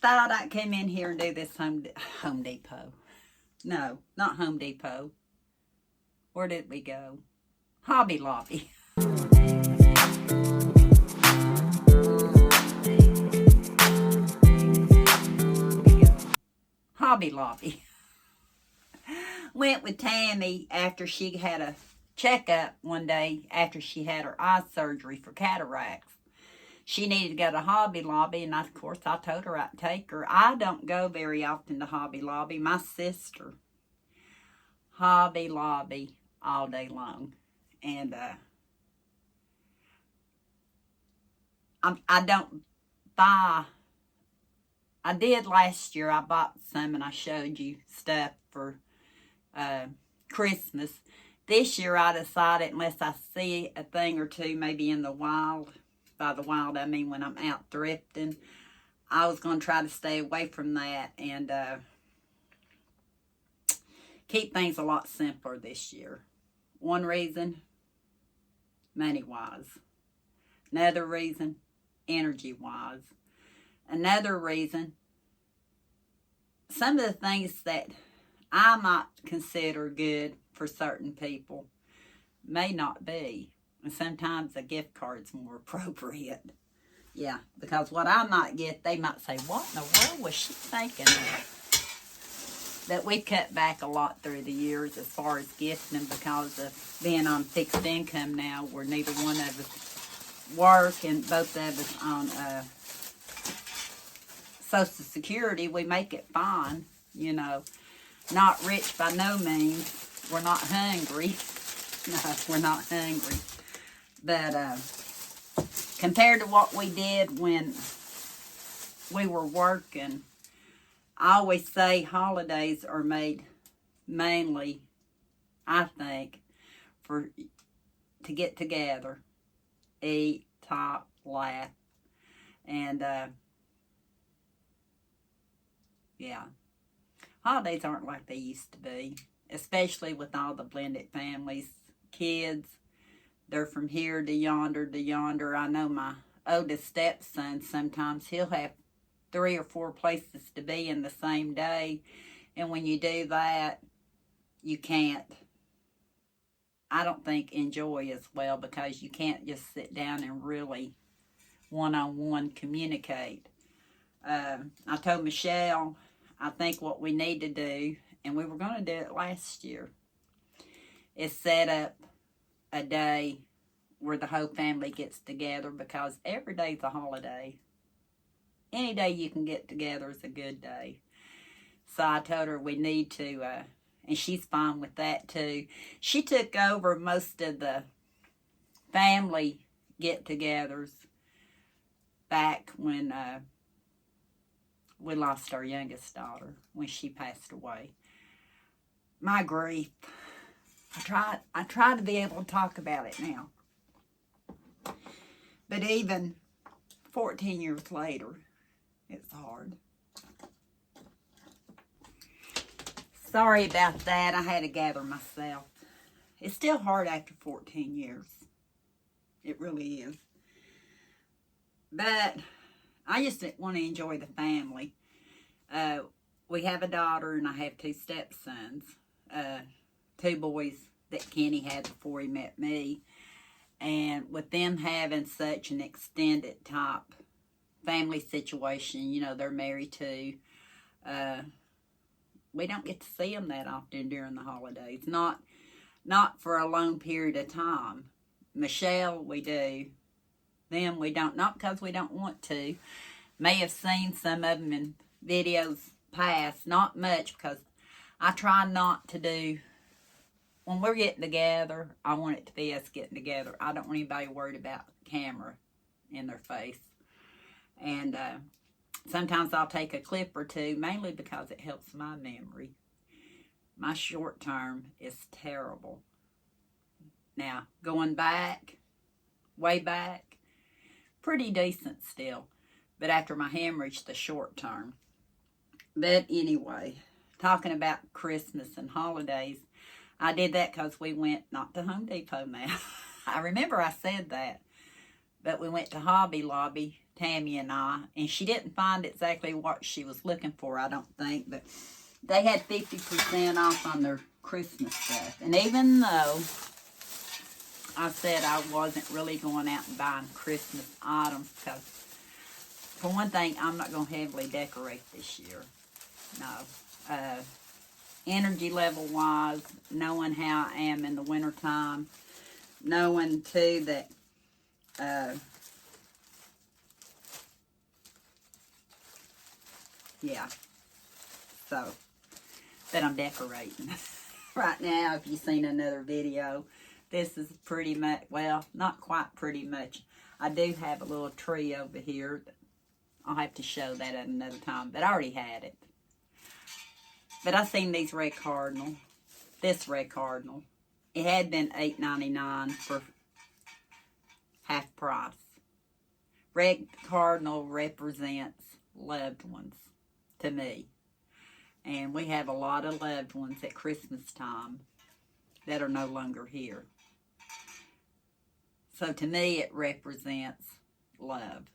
thought I'd come in here and do this Home Depot. No, not Home Depot. Where did we go? Hobby Lobby. Hobby Lobby. Went with Tammy after she had a checkup one day after she had her eye surgery for cataracts. She needed to go to Hobby Lobby, and of course I told her I'd take her. I don't go very often to Hobby Lobby. My sister, Hobby Lobby all day long. And I don't buy. I did last year. I bought some and I showed you stuff for Christmas. This year I decided, unless I see a thing or two maybe in the wild, by the wild I mean when I'm out thrifting, I was going to try to stay away from that and keep things a lot simpler this year. One reason, money-wise. Another reason, energy-wise. Another reason, some of the things that I might consider good for certain people may not be. And sometimes a gift card's more appropriate. Yeah, because what I might get, they might say, what in the world was she thinking of? That we cut back a lot through the years as far as gifting because of being on fixed income now, where neither one of us work and both of us on Social Security. We make it fine, you know. Not rich by no means. We're not hungry. No, we're not hungry. But compared to what we did when we were working, I always say holidays are made mainly, I think, to get together, eat, talk, laugh, and yeah. Holidays aren't like they used to be, especially with all the blended families, kids. They're from here to yonder to yonder. I know my oldest stepson, sometimes he'll have 3 or 4 places to be in the same day. And when you do that, you can't, I don't think, enjoy as well, because you can't just sit down and really one-on-one communicate. I told Michelle, I think what we need to do, and we were going to do it last year, is set up a day where the whole family gets together, because every day's a holiday. Any day you can get together is a good day. So I told her we need to, and she's fine with that too. She took over most of the family get-togethers back when we lost our youngest daughter, when she passed away. My grief. I try to be able to talk about it now. But even 14 years later, it's hard. Sorry about that. I had to gather myself. It's still hard after 14 years. It really is. But I just want to enjoy the family. We have a daughter and I have 2 stepsons. 2 boys that Kenny had before he met me. And with them having such an extended type family situation, you know, they're married too. We don't get to see them that often during the holidays. Not for a long period of time. Michelle, we do. Them, we don't. Not because we don't want to. May have seen some of them in videos past. Not much, because I try not to do. When we're getting together, I want it to be us getting together. I don't want anybody worried about the camera in their face. And sometimes I'll take a clip or 2, mainly because it helps my memory. My short term is terrible. Now, going back, way back, pretty decent still. But after my hemorrhage, the short term. But anyway, talking about Christmas and holidays, I did that because we went, not to Home Depot now. I remember I said that. But we went to Hobby Lobby Tammy and I, and she didn't find exactly what she was looking for, I don't think, but they had 50% off on their Christmas stuff. And even though I said I wasn't really going out and buying Christmas items, because for one thing, I'm not going to heavily decorate this year. No. Energy level wise, knowing how I am in the wintertime, knowing too that yeah, so that I'm decorating right now. If you've seen another video, this is pretty much, well, not quite pretty much. I do have a little tree over here. I'll have to show that at another time, but I already had it. But I seen these red cardinal, this red cardinal. It had been $8.99 for half price. Red cardinal represents loved ones to me. And we have a lot of loved ones at Christmas time that are no longer here. So to me, it represents love.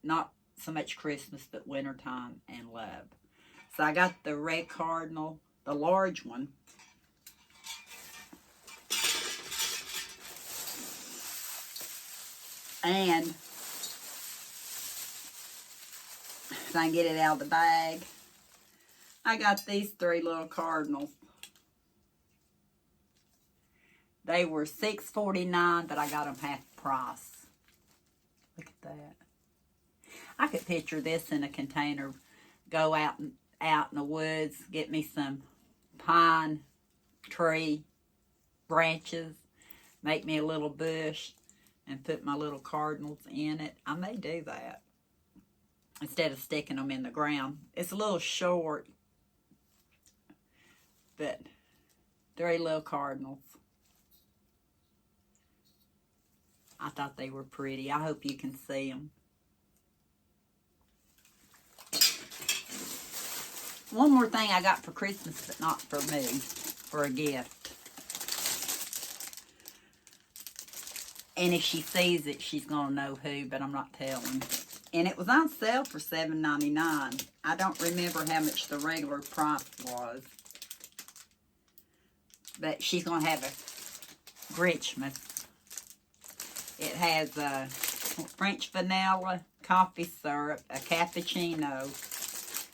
Not so much Christmas, but wintertime and love. So I got the red cardinal, the large one. And if I can get it out of the bag, I got these 3 little cardinals. They were $6.49, but I got them half price. Look at that. I could picture this in a container. Go out in the woods, get me some pine tree branches, make me a little bush, and put my little cardinals in it. I may do that instead of sticking them in the ground. It's a little short, but 3 little cardinals. I thought they were pretty. I hope you can see them. One more thing I got for Christmas, but not for me, for a gift. And if she sees it, she's going to know who, but I'm not telling. And it was on sale for $7.99. I don't remember how much the regular price was. But she's going to have a Grinchmas. It has French vanilla, coffee syrup, a cappuccino,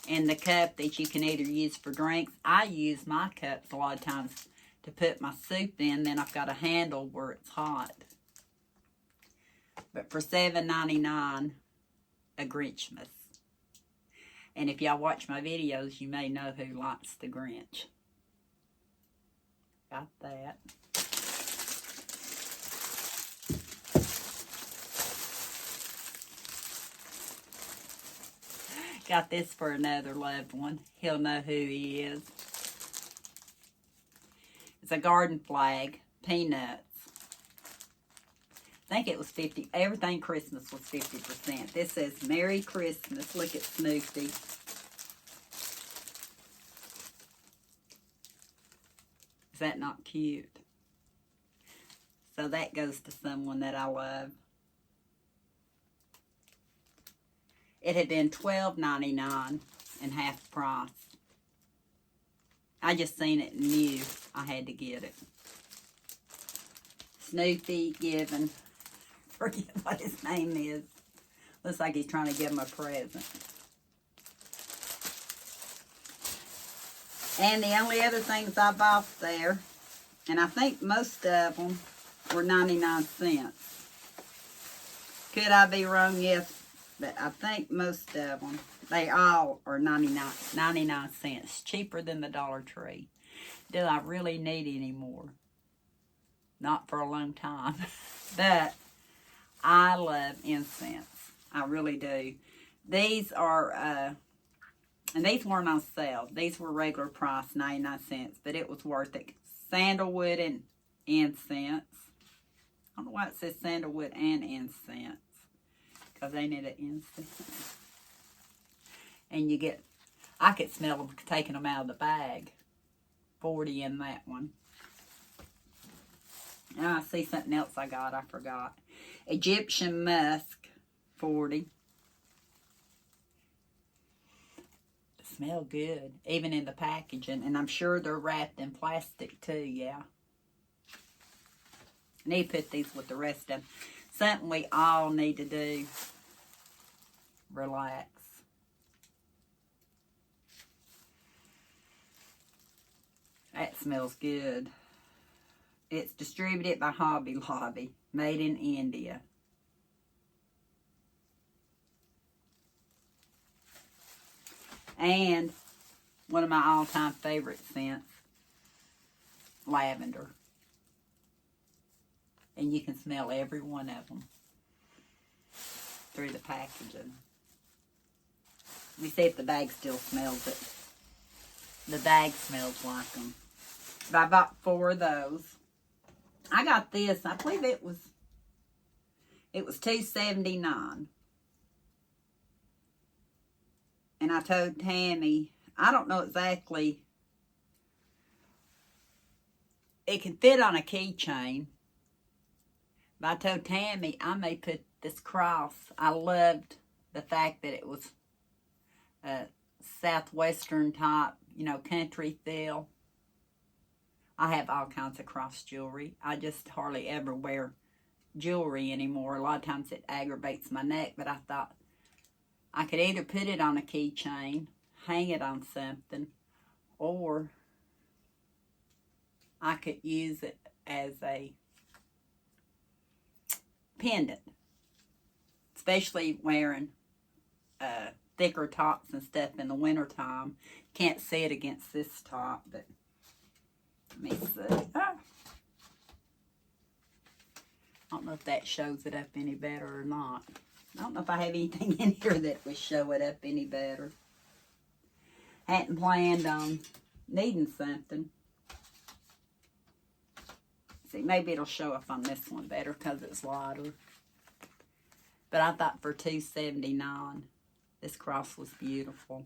and the cup that you can either use for drinks. I use my cups a lot of times to put my soup in. Then I've got a handle where it's hot. But for $7.99, a Grinchmas. And if y'all watch my videos, you may know who likes the Grinch. Got that. Got this for another loved one. He'll know who he is. It's a garden flag. Peanuts. I think it was 50. Everything Christmas was 50%. This says Merry Christmas. Look at Snoopy. Is that not cute? So that goes to someone that I love. It had been $12.99 and half price. I just seen it and knew I had to get it. Snoopy giving, forget what his name is. Looks like he's trying to give him a present. And the only other things I bought there, and I think most of them were 99 cents. Could I be wrong? Yes. But I think most of them, they all are 99 cents. Cheaper than the Dollar Tree. Do I really need any more? Not for a long time. But I love incense. I really do. These are, and these weren't on sale. These were regular price, 99 cents. But it was worth it. Sandalwood and incense. I don't know why it says sandalwood and incense. Because they need an incense. And you get, I could smell them taking them out of the bag. 40 in that one. And I see something else I got, I forgot. Egyptian musk, 40. Smell good, even in the packaging. And I'm sure they're wrapped in plastic too, yeah. I need to put these with the rest of them. Something we all need to do. Relax. That smells good. It's distributed by Hobby Lobby, made in India. And one of my all-time favorite scents, lavender. And you can smell every one of them through the packaging. Let me see if the bag still smells it. The bag smells like them. But I bought 4 of those. I got this. I believe it was $2.79. And I told Tammy, I don't know exactly. It can fit on a keychain. But I told Tammy I may put this cross. I loved the fact that it was a southwestern type, you know, country feel. I have all kinds of cross jewelry. I just hardly ever wear jewelry anymore. A lot of times it aggravates my neck, but I thought I could either put it on a keychain, hang it on something, or I could use it as a pendant, especially wearing thicker tops and stuff in the wintertime. Can't see it against this top, but let me see. I don't know if that shows it up any better or not. I don't know if I have anything in here that would show it up any better. Hadn't planned on needing something. See, maybe it'll show up on this one better because it's lighter. But I thought for $2.79, this cross was beautiful.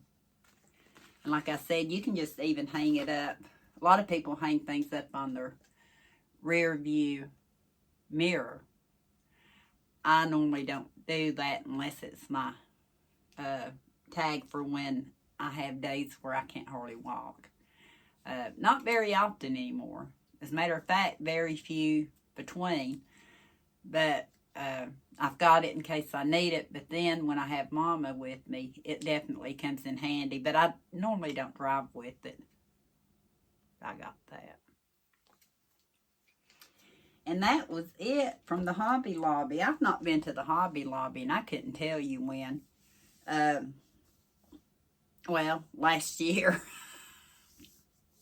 And like I said, you can just even hang it up. A lot of people hang things up on their rear view mirror. I normally don't do that unless it's my tag for when I have days where I can't hardly walk. Not very often anymore. As a matter of fact, very few between. But I've got it in case I need it. But then when I have Mama with me, it definitely comes in handy. But I normally don't drive with it. I got that. And that was it from the Hobby Lobby. I've not been to the Hobby Lobby, and I couldn't tell you when. Well, last year.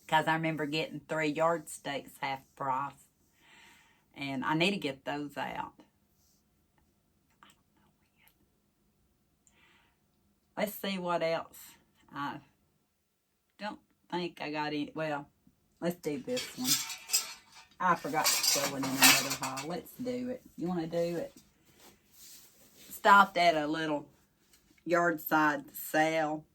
Because I remember getting 3 yardsticks half price. And I need to get those out. Let's see what else. I don't think I got any. Well, let's do this one. I forgot to throw it in another haul. Let's do it. You want to do it? Stopped at a little yard side sale.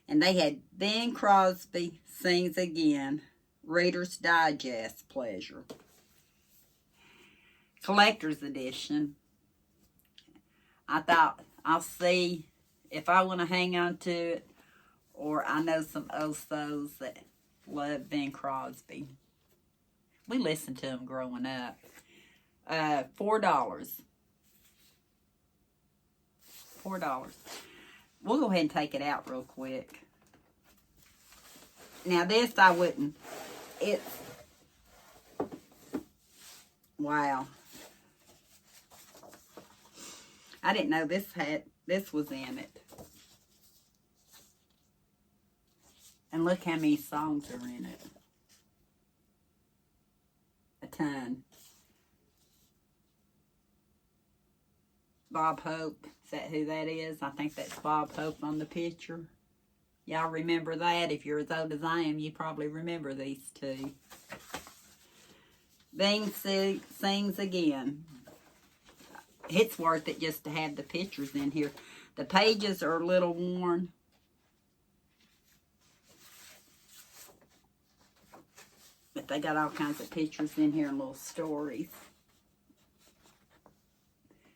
And they had Bing Crosby Sings Again, Reader's Digest pleasure. Collector's edition. I thought I'll see if I want to hang on to it, or I know some Osos that love Bing Crosby. We listened to him growing up. $4. $4. We'll go ahead and take it out real quick. Now this I wouldn't. It's, wow. I didn't know this was in it. And look how many songs are in it. A ton. Bob Hope. Is that who that is? I think that's Bob Hope on the picture. Y'all remember that? If you're as old as I am, you probably remember these two. Bing Sings Again. It's worth it just to have the pictures in here. The pages are a little worn. But they got all kinds of pictures in here and little stories.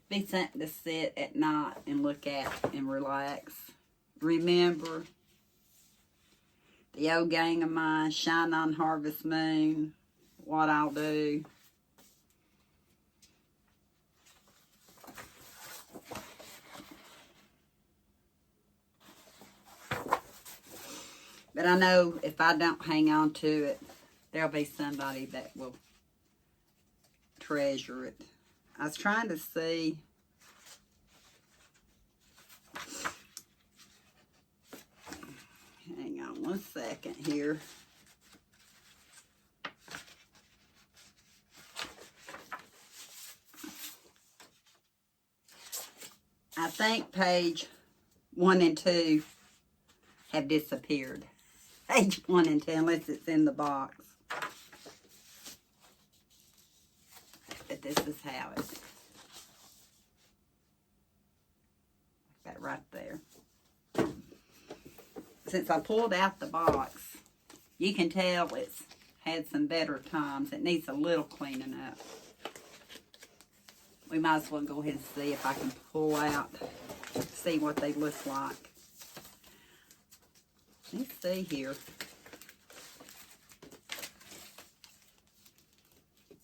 Be something to sit at night and look at and relax. Remember The Old Gang of Mine, Shine on Harvest Moon, What I'll Do. But I know if I don't hang on to it, there'll be somebody that will treasure it. I was trying to see. Hang on one second here. I think page 1 and 2 have disappeared. Page 1 and 2, unless it's in the box. But this is how it. That right there. Since I pulled out the box, you can tell it's had some better times. It needs a little cleaning up. We might as well go ahead and see if I can pull out, see what they look like. Let's see here.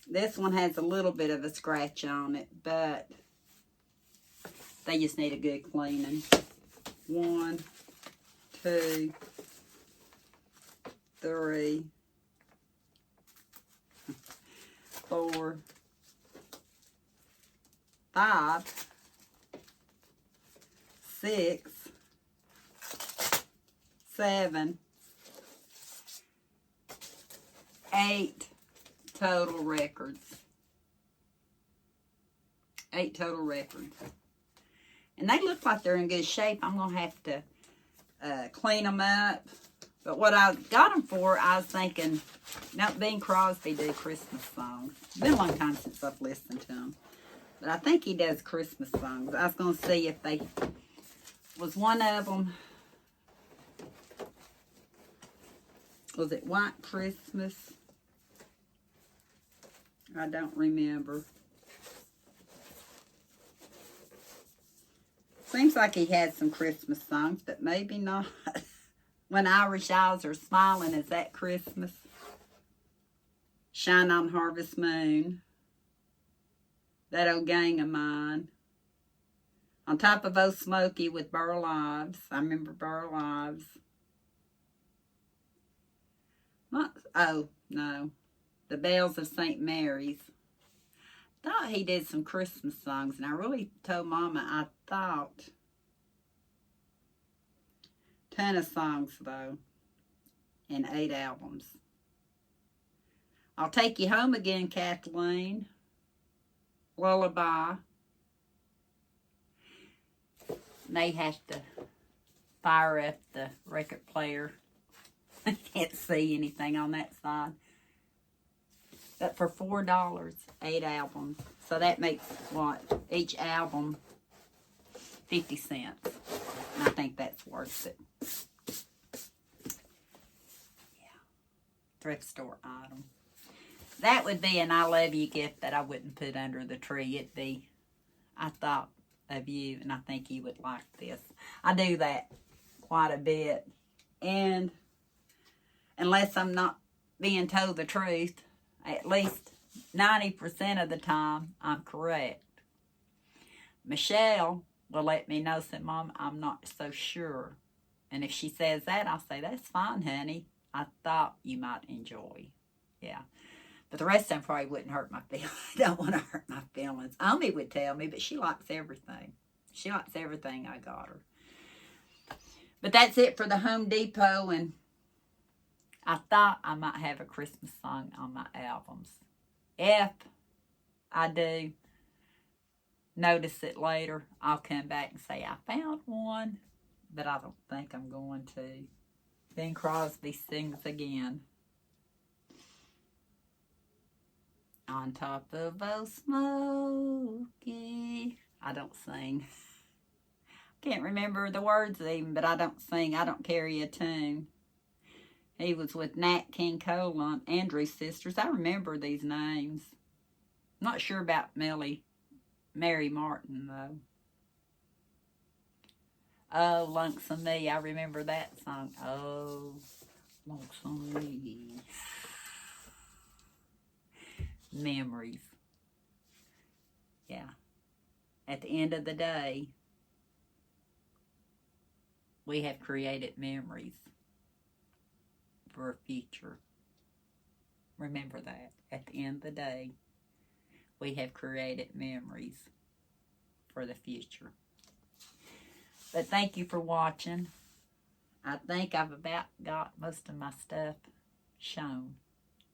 This one has a little bit of a scratch on it, but they just need a good cleaning. 1, 2, 3, 4, 5, 6, 7, 8 total records. 8 total records. And they look like they're in good shape. I'm going to have to clean them up. But what I got them for, I was thinking, now Bing Crosby do Christmas songs. It's been a long time since I've listened to him. But I think he does Christmas songs. I was going to see if they was one of them. Was it White Christmas? I don't remember. Seems like he had some Christmas songs, but maybe not. When Irish Eyes Are Smiling, is that Christmas? Shine on Harvest Moon. That Old Gang of Mine. On Top of Old Smoky with Burl Ives. I remember Burl Ives. Oh, no. The Bells of St. Mary's. Thought he did some Christmas songs, and I really told Mama I thought. Ton of songs, though. And 8 albums. I'll Take You Home Again, Kathleen. Lullaby. May have to fire up the record player. I can't see anything on that side. But for $4, 8 albums. So that makes what? Each album 50 cents. And I think that's worth it. Yeah. Thrift store item. That would be an I love you gift that I wouldn't put under the tree. It'd be, I thought of you and I think you would like this. I do that quite a bit. And unless I'm not being told the truth, at least 90% of the time, I'm correct. Michelle will let me know, say, Mom, I'm not so sure. And if she says that, I'll say, that's fine, honey. I thought you might enjoy. Yeah. But the rest of them probably wouldn't hurt my feelings. I don't want to hurt my feelings. Omi would tell me, but she likes everything. She likes everything I got her. But that's it for the Home Depot, and I thought I might have a Christmas song on my albums. If I do notice it later, I'll come back and say I found one, but I don't think I'm going to. Bing Crosby sings again. On top of Old Smoky. I don't sing. Can't remember the words even, but I don't sing. I don't carry a tune. He was with Nat King Cole on Andrews Sisters. I remember these names. I'm not sure about Mary Martin, though. Oh, Lonesome Me. I remember that song. Oh, Locks on these. Memories. Yeah. At the end of the day, we have created memories for a future. Remember that. At the end of the day, we have created memories for the future. But thank you for watching. I think I've about got most of my stuff shown.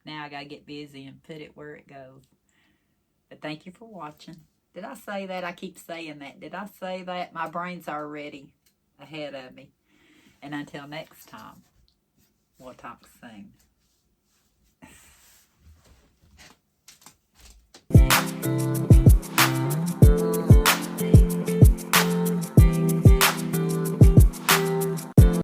Now I gotta get busy and put it where it goes. But thank you for watching. Did I say that? I keep saying that. Did I say that? My brain's already ahead of me. And until next time, we'll talk soon.